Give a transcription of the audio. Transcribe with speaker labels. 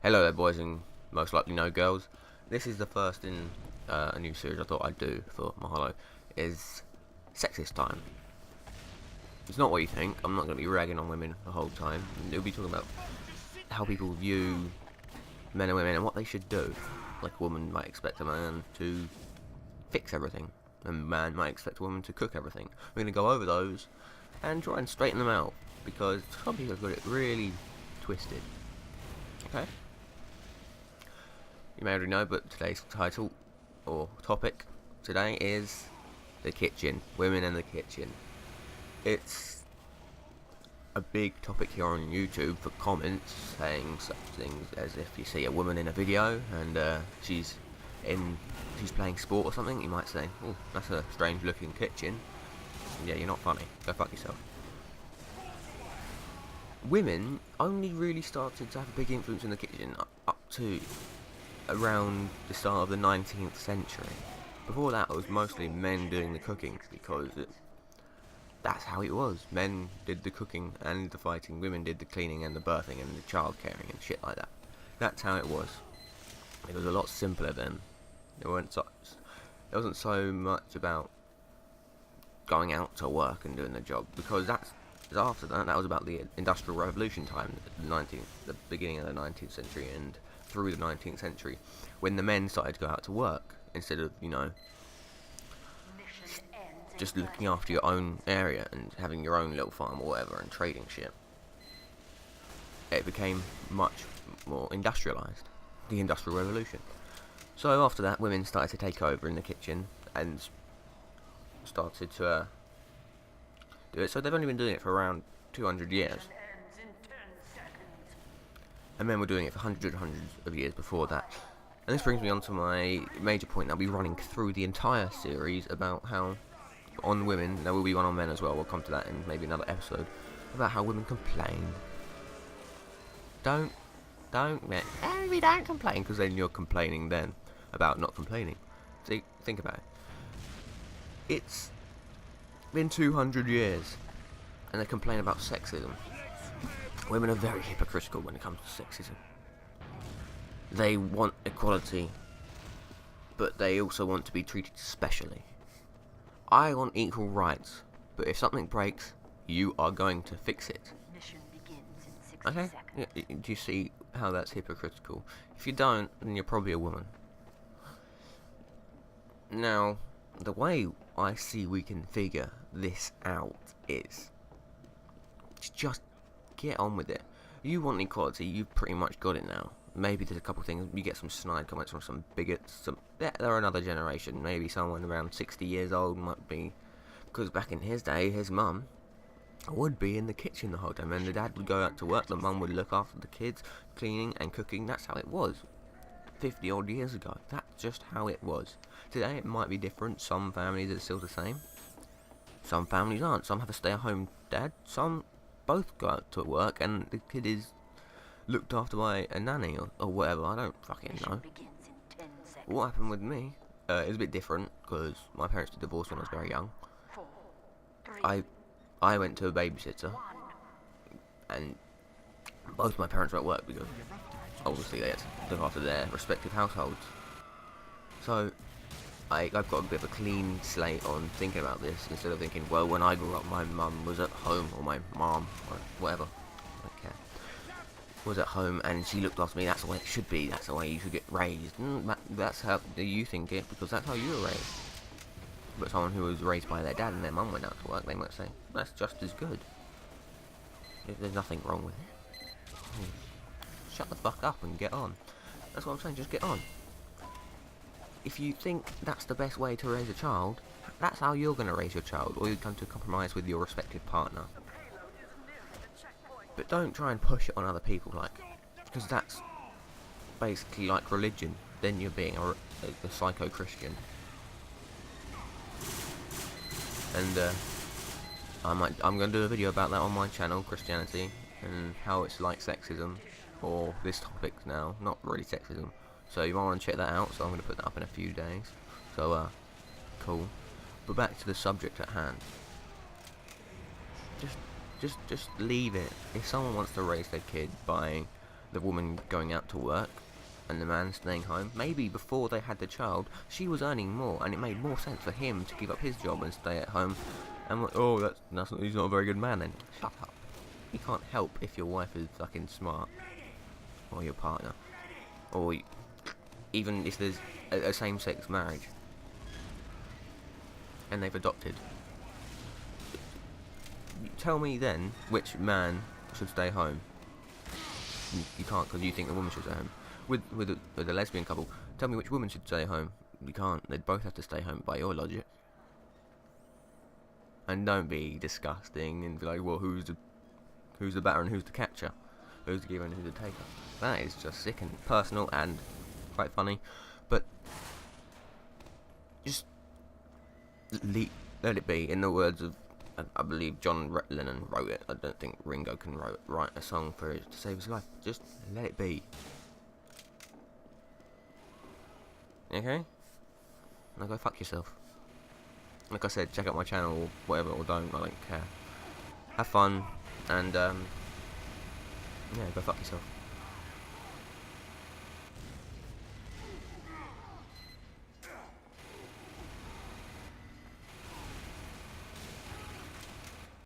Speaker 1: Hello there, boys and most likely no girls. This is the first in a new series I thought I'd do for Mahalo. Is sexist time. It's not what you think. I'm not going to be ragging on women the whole time. It'll be talking about how people view men and women and what they should do. Like a woman might expect a man to fix everything, and a man might expect a woman to cook everything. We're going to go over those and try and straighten them out, because some people have got it really twisted. Okay? You may already know, but today's title or topic today is the kitchen. Women in the kitchen. It's a big topic here on YouTube for comments saying such things as if you see a woman in a video and she's playing sport or something, you might say, "Oh, that's a strange looking kitchen." Yeah, you're not funny. Go fuck yourself. Women only really started to have a big influence in the kitchen up to around the start of the 19th century. Before that, it was mostly men doing the cooking, because that's how it was. Men did the cooking and the fighting, women did the cleaning and the birthing and the child caring and shit like that. That's how it was. It was a lot simpler then. There wasn't so much about going out to work and doing the job, because after that was about the Industrial Revolution time, the beginning of the 19th century and through the 19th century, when the men started to go out to work instead of, just looking after your own area and having your own little farm or whatever and trading shit. It became much more industrialised, the Industrial Revolution. So after that, women started to take over in the kitchen and started to do it. So they've only been doing it for around 200 years. And men were doing it for hundreds of years before that. And this brings me on to my major point. I'll be running through the entire series about how, on women, there will be one on men as well, we'll come to that in maybe another episode, about how women complain. Don't we don't complain, because then you're complaining then about not complaining. See, think about it. It's been 200 years, and they complain about sexism. Women are very hypocritical when it comes to sexism. They want equality, but they also want to be treated specially. I want equal rights, but if something breaks, you are going to fix it.
Speaker 2: Mission begins in 60
Speaker 1: Okay?
Speaker 2: seconds.
Speaker 1: Yeah, do you see how that's hypocritical? If you don't, then you're probably a woman. Now, the way I see we can figure this out is just get on with it. You want equality, you've pretty much got it now. Maybe there's a couple of things, you get some snide comments from some bigots, they're another generation. Maybe someone around 60 years old might be, because back in his day, his mum would be in the kitchen the whole time, and the dad would go out to work, the mum would look after the kids, cleaning and cooking. That's how it was 50 odd years ago. That's just how it was. Today it might be different. Some families are still the same, some families aren't. Some have a stay-at-home dad, some both go out to work and the kid is looked after by a nanny or whatever. I don't fucking know.
Speaker 2: Begins in 10 seconds.
Speaker 1: What happened with me is a bit different, because my parents did divorce when I was very young.
Speaker 2: 4, 3,
Speaker 1: I went to a babysitter,
Speaker 2: 1.
Speaker 1: and both my parents were at work, because obviously they had to look after their respective households. So I've got a bit of a clean slate on thinking about this, instead of thinking, well, when I grew up my mum was at home, or my mom, or whatever, I don't care, was at home and she looked after me. That's the way it should be, that's the way you should get raised. That's how you think it, because that's how you were raised. But someone who was raised by their dad and their mum went out to work, they might say, that's just as good. There's nothing wrong with it. Shut the fuck up and get on. That's what I'm saying, just get on. If you think that's the best way to raise a child, that's how you're going to raise your child, or you come to a compromise with your respective partner. But don't try and push it on other people, because that's basically like religion. Then you're being a psycho-Christian. And I'm going to do a video about that on my channel, Christianity, and how it's like sexism, or this topic now, not really sexism. So you might want to check that out, so I'm going to put that up in a few days. So, cool. But back to the subject at hand. Just leave it. If someone wants to raise their kid by the woman going out to work and the man staying home. Maybe before they had the child, she was earning more, and it made more sense for him to give up his job and stay at home. And oh, he's not a very good man then. Shut up. You can't help if your wife is fucking smart, or your partner, or even if there's a same-sex marriage and they've adopted. Tell me then which man should stay home. You can't, because you think the woman should stay home. With a lesbian couple, tell me which woman should stay home. You can't. They'd both have to stay home by your logic. And don't be disgusting and be like, well, who's the batter and who's the catcher? Who's the giver and who's the taker? That is just sick and personal and quite funny. But just let it be. In the words of, I believe John Lennon wrote it. I don't think Ringo can write a song for it to save his life. Just let it be. Okay? Now go fuck yourself. Like I said, check out my channel or whatever, or don't. I don't care. Have fun, and yeah, go fuck yourself.